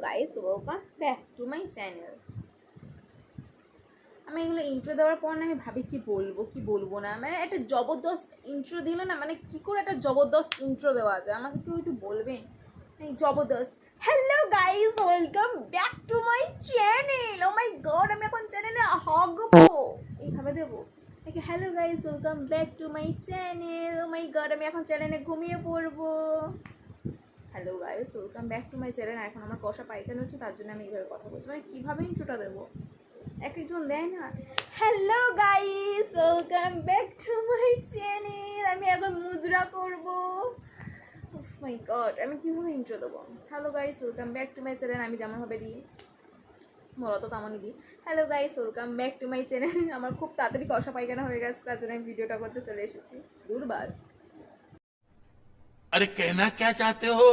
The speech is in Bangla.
Guys, welcome back to my channel. আমি এগুলো ইন্ট্রো দেওয়ার পর না আমি ভাবি কি বলবো না, মানে একটা জবরদস্ত ইন্ট্রো দিলে না, মানে কি করে একটা জবরদস্ত ইন্ট্রো দেওয়া যায় আমাকে কেউ একটু বলবেন? এই জবরদস্ত hello guys, welcome back to my channel. Oh my god, আমি এখন চ্যানেলে হাগবো, এইভাবে দেবো নাকি? Hello guys, welcome back to my channel. Oh my god, আমি এখন চ্যানেলে ঘুমিয়ে পড়বো। Hello guys, welcome back to my channel. এখন আমার কষা পায়খানা হচ্ছে, তার জন্য আমি এইভাবে কথা বলছি। মানে কীভাবে ইন্ট্রোটা দেবো? এক একজন দেয় না, hello guys, welcome back to my channel, আমি এখন মুদ্রা করবো। ওহ মাই গড, আমি কীভাবে ইন্ট্রো দেবো? Hello guys, welcome back to my channel, আমি যেমনভাবে দিই মূলত তেমনই দিই। Hello guys, welcome back to my channel. আমার খুব তাড়াতাড়ি কষা পায়খানা হয়ে গেছে, তার জন্য আমি ভিডিওটা করতে চলে এসেছি। দুর্বার। अरे कहना क्या चाहते हो?